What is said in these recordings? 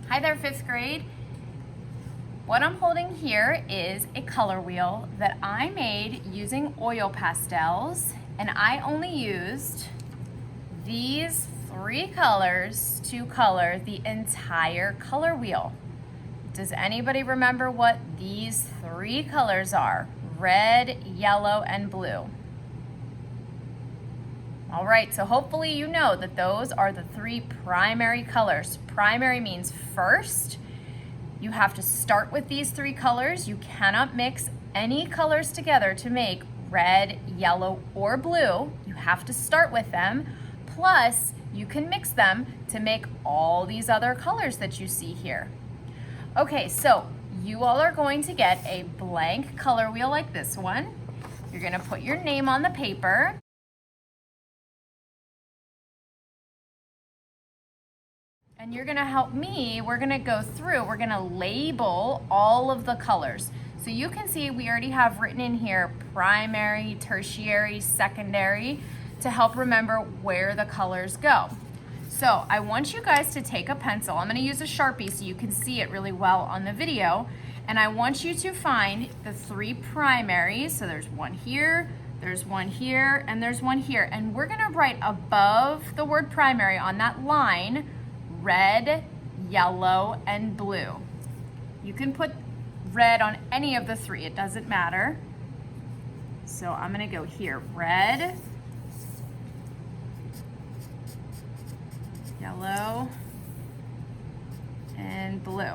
Hi there, 5th grade. What I'm holding here is a color wheel that I made using oil pastels, and I only used these 3 colors to color the entire color wheel. Does anybody remember what these 3 colors are? Red, yellow, and blue. All right, so hopefully you know that those are the 3 primary colors. Primary means first. You have to start with these 3 colors. You cannot mix any colors together to make red, yellow, or blue. You have to start with them. Plus, you can mix them to make all these other colors that you see here. Okay, so you all are going to get a blank color wheel like this one. You're gonna put your name on the paper. And you're gonna help me, we're gonna go through, we're gonna label all of the colors. So you can see we already have written in here primary, tertiary, secondary, to help remember where the colors go. So I want you guys to take a pencil. I'm gonna use a Sharpie so you can see it really well on the video. And I want you to find the 3 primaries. So there's one here, there's one here, and there's one here. And we're gonna write above the word primary on that line, red, yellow, and blue. You can put red on any of the 3, it doesn't matter. So I'm gonna go here, red, yellow, and blue.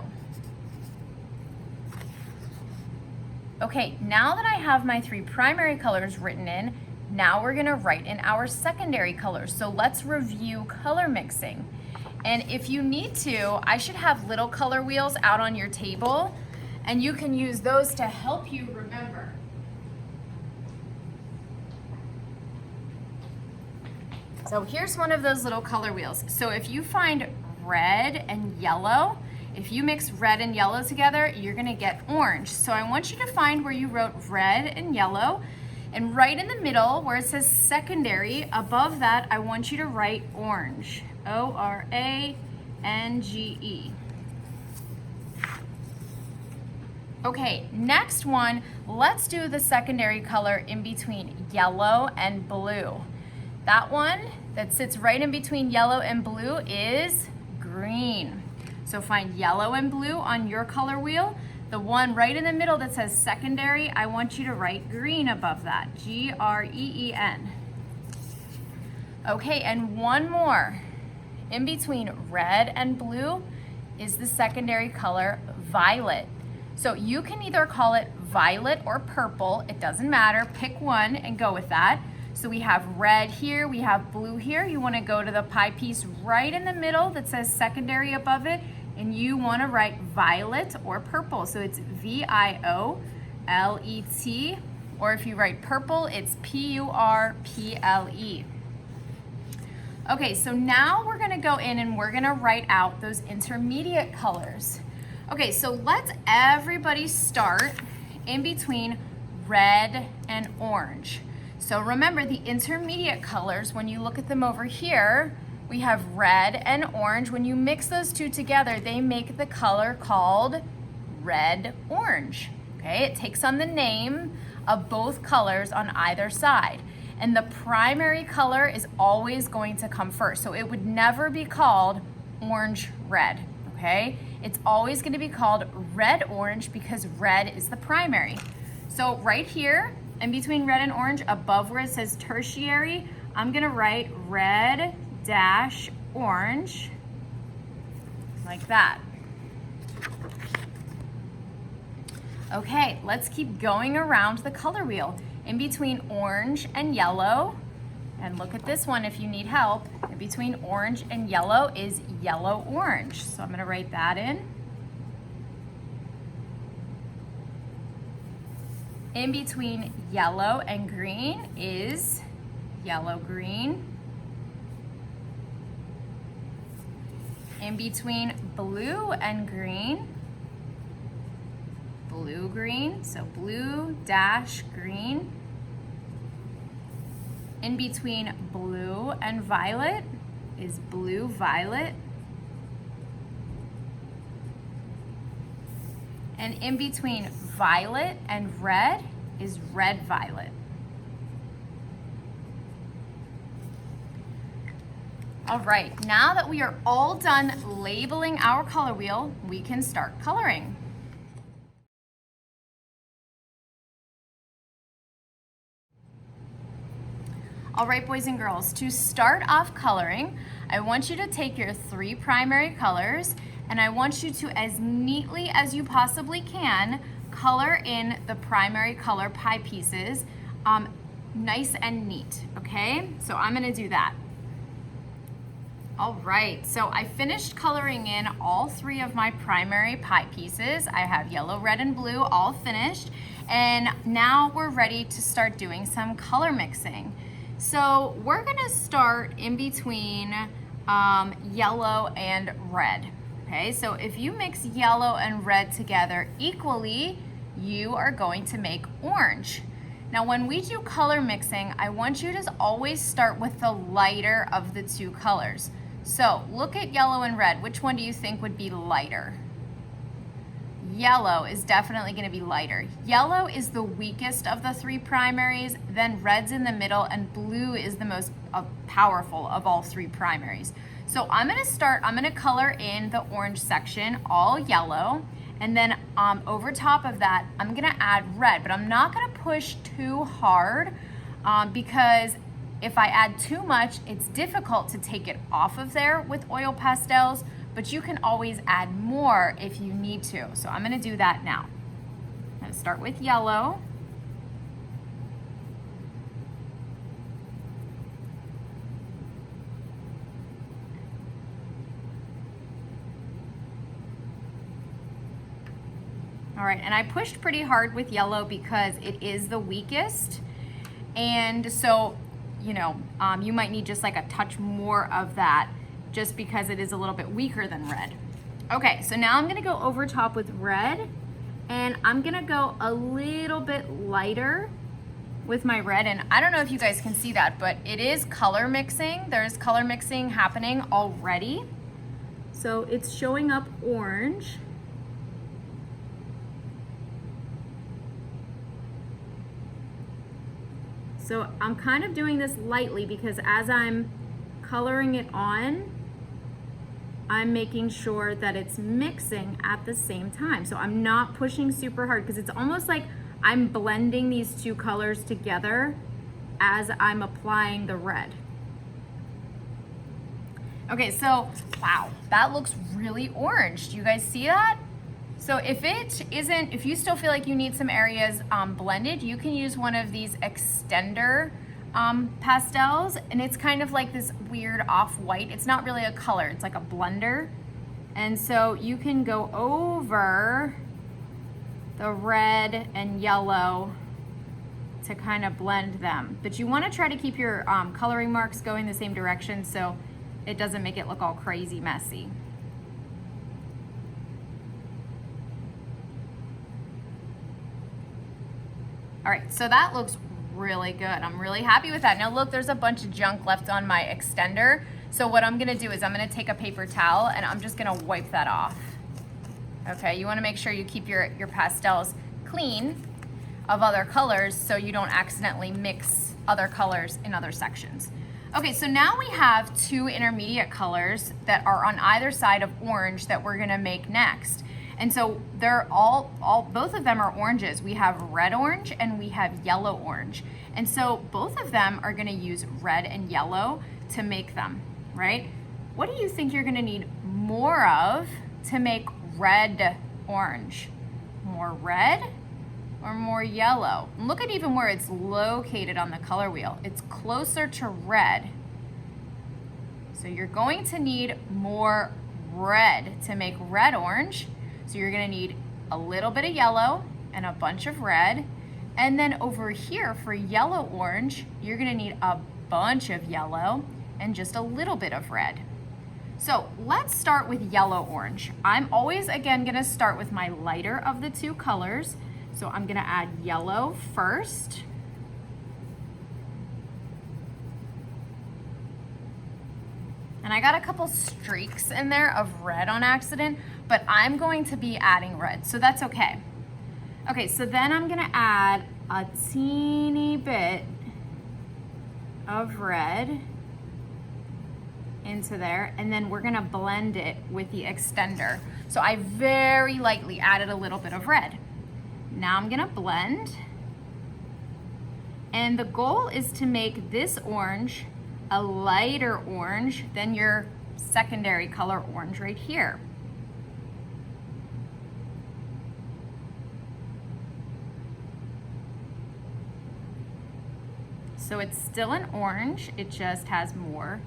Okay, now that I have my 3 primary colors written in, now we're gonna write in our secondary colors. So let's review color mixing. And if you need to, I should have little color wheels out on your table, and you can use those to help you remember. So here's one of those little color wheels. So if you find red and yellow, if you mix red and yellow together, you're gonna get orange. So I want you to find where you wrote red and yellow, and right in the middle where it says secondary, above that, I want you to write orange. O-R-A-N-G-E. Okay, next one, let's do the secondary color in between yellow and blue. That one that sits right in between yellow and blue is green. So find yellow and blue on your color wheel. The one right in the middle that says secondary, I want you to write green above that, G-R-E-E-N. Okay, and one more. In between red and blue is the secondary color violet. So you can either call it violet or purple, it doesn't matter, pick one and go with that. So we have red here, we have blue here. You wanna go to the pie piece right in the middle that says secondary above it, and you wanna write violet or purple. So it's V-I-O-L-E-T, or if you write purple, it's P-U-R-P-L-E. Okay, so now we're gonna go in and we're gonna write out those intermediate colors. Okay, so let's everybody start in between red and orange. So remember the intermediate colors, when you look at them over here, we have red and orange. When you mix those 2 together, they make the color called red-orange. Okay, it takes on the name of both colors on either side. And the primary color is always going to come first. So it would never be called orange-red, okay? It's always gonna be called red-orange because red is the primary. So right here, in between red and orange, above where it says tertiary, I'm gonna write red-orange, like that. Okay, let's keep going around the color wheel. In between orange and yellow, and look at this one if you need help, in between orange and yellow is yellow-orange. So I'm gonna write that in. In between yellow and green is yellow-green. In between blue and green, blue-green, so blue-green. In between blue and violet is blue-violet. And in between violet and red is red violet. All right, now that we are all done labeling our color wheel, we can start coloring. All right, boys and girls, to start off coloring, I want you to take your 3 primary colors and I want you to, as neatly as you possibly can, color in the primary color pie pieces, nice and neat, okay? So I'm gonna do that. All right, so I finished coloring in all 3 of my primary pie pieces. I have yellow, red, and blue all finished, and now we're ready to start doing some color mixing. So we're gonna start in between yellow and red, okay? So if you mix yellow and red together equally, you are going to make orange. Now when we do color mixing, I want you to always start with the lighter of the 2 colors. So look at yellow and red. Which one do you think would be lighter? Yellow is definitely going to be lighter. Yellow is the weakest of the 3 primaries, then red's in the middle, and blue is the most powerful of all 3 primaries. So I'm going to color in the orange section all yellow, and then over top of that, I'm going to add red, but I'm not going to push too hard because if I add too much, it's difficult to take it off of there with oil pastels, but you can always add more if you need to. So I'm gonna do that now. I'm gonna start with yellow. All right, and I pushed pretty hard with yellow because it is the weakest. And so, you know, you might need just like a touch more of that just because it is a little bit weaker than red. Okay, so now I'm gonna go over top with red, and I'm gonna go a little bit lighter with my red. And I don't know if you guys can see that, but it is color mixing. There's color mixing happening already. So it's showing up orange. So I'm kind of doing this lightly because as I'm coloring it on, I'm making sure that it's mixing at the same time. So I'm not pushing super hard because it's almost like I'm blending these 2 colors together as I'm applying the red. Okay, so wow, that looks really orange. Do you guys see that? So if you still feel like you need some areas blended, you can use one of these extender pastels, and it's kind of like this weird off-white. It's not really a color, it's like a blender. And so you can go over the red and yellow to kind of blend them. But you want to try to keep your coloring marks going the same direction so it doesn't make it look all crazy messy. All right, so that looks really good. I'm really happy with that. Now look, there's a bunch of junk left on my extender. So what I'm gonna do is I'm gonna take a paper towel and I'm just gonna wipe that off. Okay, you wanna make sure you keep your pastels clean of other colors so you don't accidentally mix other colors in other sections. Okay, so now we have 2 intermediate colors that are on either side of orange that we're gonna make next. And so they're both of them are oranges. We have red orange and we have yellow orange. And so both of them are gonna use red and yellow to make them, right? What do you think you're gonna need more of to make red orange? More red or more yellow? And look at even where it's located on the color wheel. It's closer to red. So you're going to need more red to make red orange. So you're gonna need a little bit of yellow and a bunch of red. And then over here for yellow orange, you're gonna need a bunch of yellow and just a little bit of red. So let's start with yellow orange. I'm always, again, gonna start with my lighter of the 2 colors. So I'm gonna add yellow first. And I got a couple streaks in there of red on accident, but I'm going to be adding red, so that's okay. Okay, so then I'm gonna add a teeny bit of red into there, and then we're gonna blend it with the extender. So I very lightly added a little bit of red. Now I'm gonna blend, and the goal is to make this orange a lighter orange than your secondary color orange right here. So it's still an orange, it just has more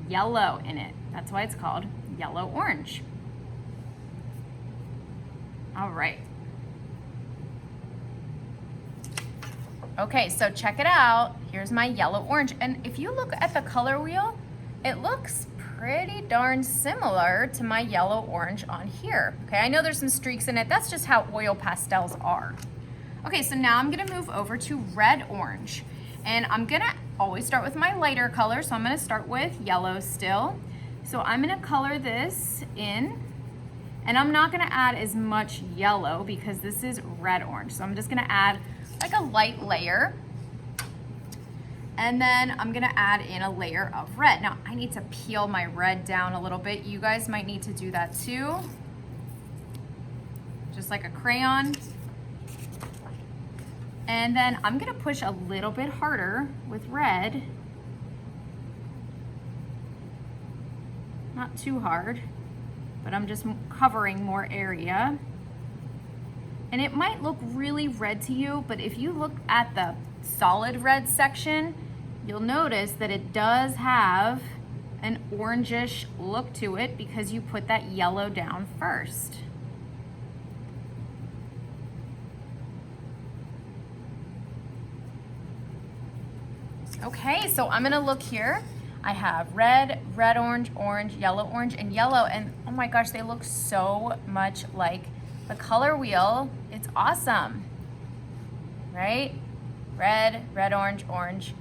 yellow in it. That's why it's called yellow orange. All right. Okay, so check it out. Here's my yellow orange. And if you look at the color wheel, it looks pretty darn similar to my yellow orange on here. Okay, I know there's some streaks in it. That's just how oil pastels are. Okay, so now I'm gonna move over to red orange. And I'm gonna always start with my lighter color, so I'm gonna start with yellow still. So I'm gonna color this in, and I'm not gonna add as much yellow because this is red orange. So I'm just gonna add like a light layer. And then I'm gonna add in a layer of red. Now I need to peel my red down a little bit. You guys might need to do that too. Just like a crayon. And then I'm gonna push a little bit harder with red. Not too hard, but I'm just covering more area. And it might look really red to you, but if you look at the solid red section, you'll notice that it does have an orangish look to it because you put that yellow down first. Okay, so I'm gonna look here. I have red, red, orange, orange, yellow, orange, and yellow, and oh my gosh, they look so much like the color wheel. It's awesome, right? Red, red, orange, orange,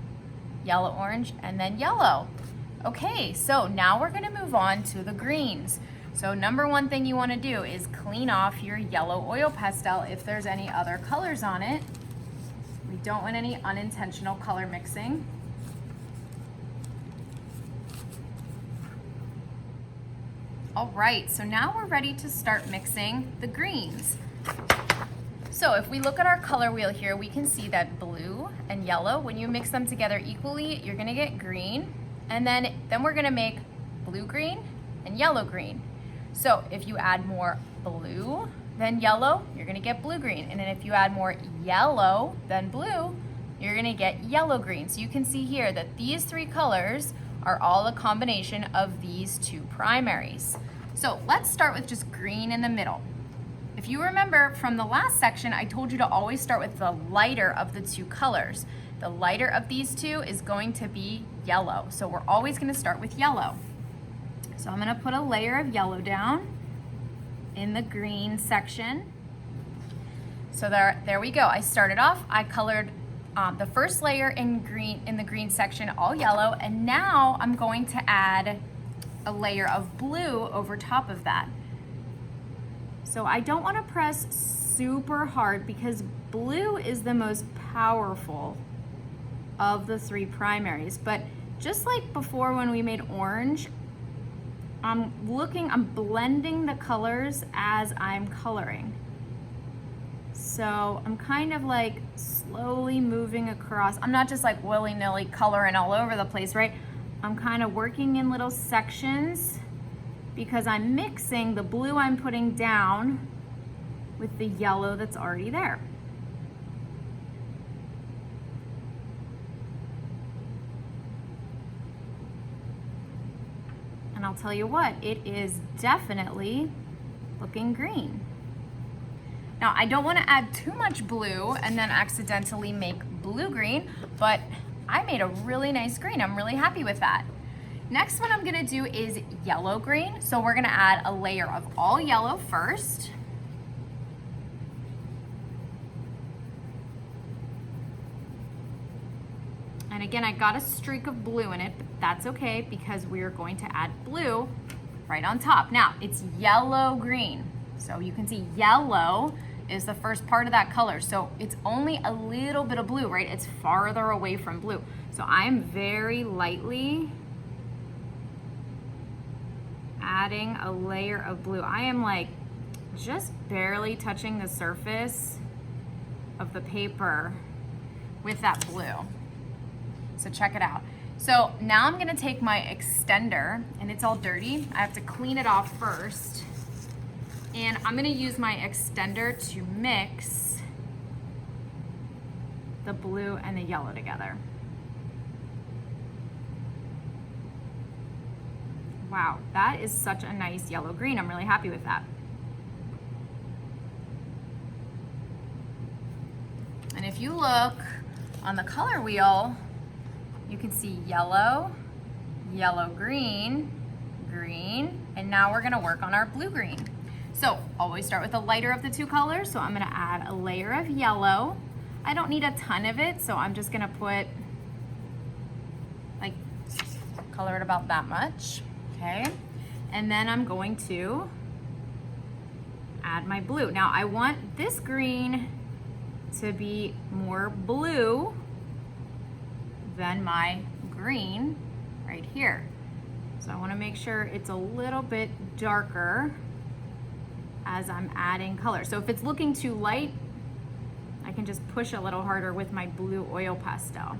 yellow, orange, and then yellow. Okay, so now we're gonna move on to the greens. So number one thing you wanna do is clean off your yellow oil pastel if there's any other colors on it. We don't want any unintentional color mixing. All right, so now we're ready to start mixing the greens. So if we look at our color wheel here, we can see that blue and yellow, when you mix them together equally, you're gonna get green. And then we're gonna make blue-green and yellow-green. So if you add more blue than yellow, you're gonna get blue-green. And then if you add more yellow than blue, you're gonna get yellow-green. So you can see here that these three colors are all a combination of these two primaries. So let's start with just green in the middle. If you remember from the last section, I told you to always start with the lighter of the two colors. The lighter of these two is going to be yellow. So we're always gonna start with yellow. So I'm gonna put a layer of yellow down in the green section. So there we go. I started off, I colored the first layer in the green section, all yellow, and now I'm going to add a layer of blue over top of that. So I don't want to press super hard because blue is the most powerful of the three primaries. But just like before when we made orange, I'm blending the colors as I'm coloring. So I'm kind of like slowly moving across. I'm not just like willy-nilly coloring all over the place, right? I'm kind of working in little sections because I'm mixing the blue I'm putting down with the yellow that's already there. And I'll tell you what, it is definitely looking green. Now, I don't want to add too much blue and then accidentally make blue-green, but I made a really nice green. I'm really happy with that. Next one I'm gonna do is yellow-green. So we're gonna add a layer of all yellow first. And again, I got a streak of blue in it, but that's okay because we are going to add blue right on top. Now, it's yellow-green. So you can see yellow is the first part of that color. So it's only a little bit of blue, right? It's farther away from blue. So I'm very lightly adding a layer of blue. I am like just barely touching the surface of the paper with that blue. So check it out. So now I'm gonna take my extender, and it's all dirty. I have to clean it off first. And I'm gonna use my extender to mix the blue and the yellow together. Wow, that is such a nice yellow green. I'm really happy with that. And if you look on the color wheel, you can see yellow, yellow, green, green, and now we're gonna work on our blue-green. So always start with the lighter of the two colors. So I'm gonna add a layer of yellow. I don't need a ton of it, so I'm just gonna put, like, color it about that much, okay? And then I'm going to add my blue. Now I want this green to be more blue than my green right here. So I wanna make sure it's a little bit darker as I'm adding color. So if it's looking too light, I can just push a little harder with my blue oil pastel.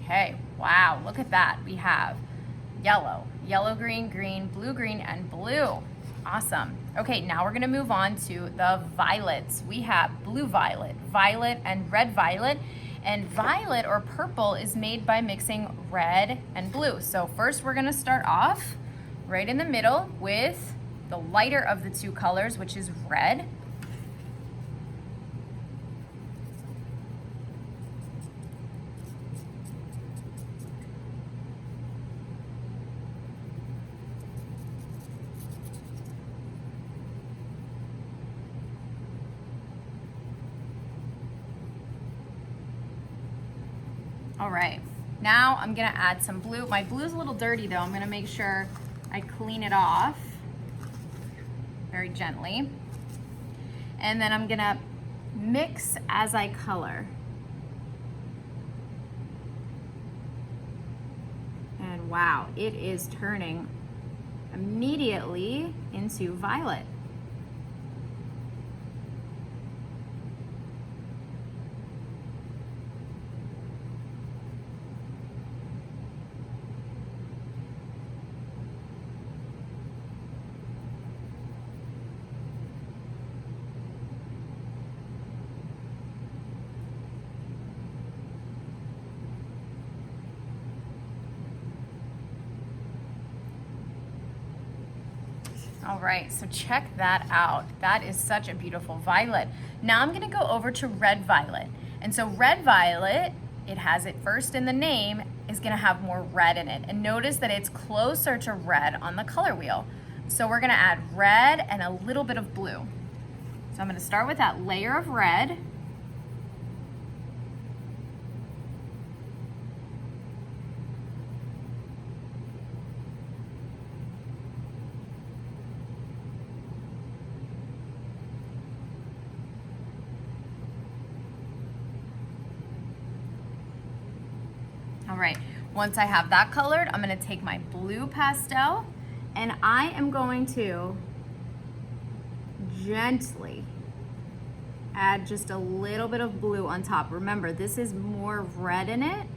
Okay, wow, look at that. We have yellow, yellow, green, green, blue, green, and blue. Awesome. Okay, now we're gonna move on to the violets. We have blue violet, violet, and red violet. And violet or purple is made by mixing red and blue. So first we're gonna start off right in the middle with the lighter of the two colors, which is red. All right, now I'm gonna add some blue. My blue's a little dirty though. I'm gonna make sure I clean it off very gently. And then I'm gonna mix as I color. And wow, it is turning immediately into violet. All right, so check that out. That is such a beautiful violet. Now I'm gonna go over to red violet. And so red violet, it has it first in the name, is gonna have more red in it. And notice that it's closer to red on the color wheel. So we're gonna add red and a little bit of blue. So I'm gonna start with that layer of red. All right, once I have that colored, I'm gonna take my blue pastel and I am going to gently add just a little bit of blue on top. Remember, this is more red in it.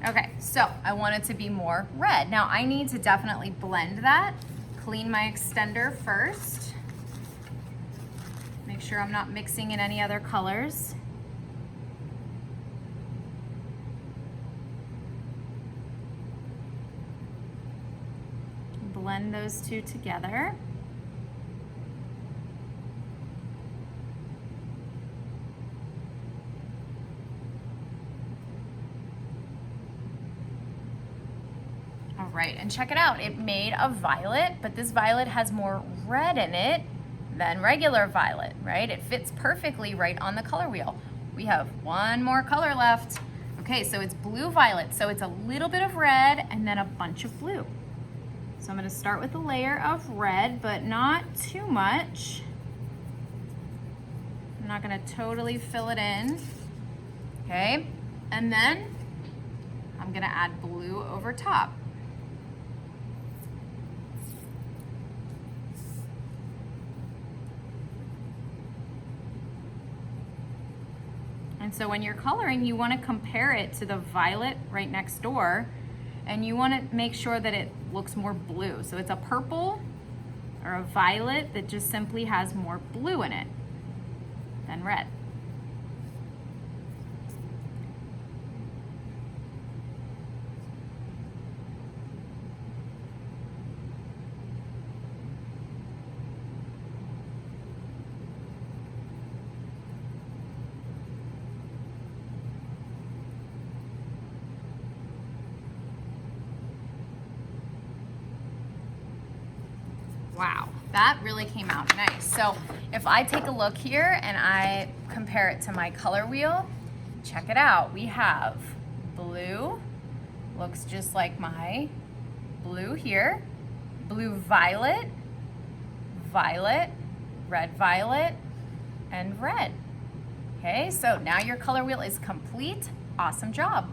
Okay, so I want it to be more red. Now I need to definitely blend that. Clean my extender first. Make sure I'm not mixing in any other colors. Blend those two together. right, and check it out. It made a violet, but this violet has more red in it than regular violet, right? It fits perfectly right on the color wheel. We have one more color left. Okay, so it's blue violet. So it's a little bit of red and then a bunch of blue. So I'm gonna start with a layer of red, but not too much. I'm not gonna totally fill it in, okay? And then I'm gonna add blue over top. And so when you're coloring, you want to compare it to the violet right next door, and you want to make sure that it looks more blue. So it's a purple or a violet that just simply has more blue in it than red. Wow, that really came out nice. So if I take a look here and I compare it to my color wheel, check it out. We have blue, looks just like my blue here, blue violet, violet, red violet, and red. Okay, so now your color wheel is complete. Awesome job.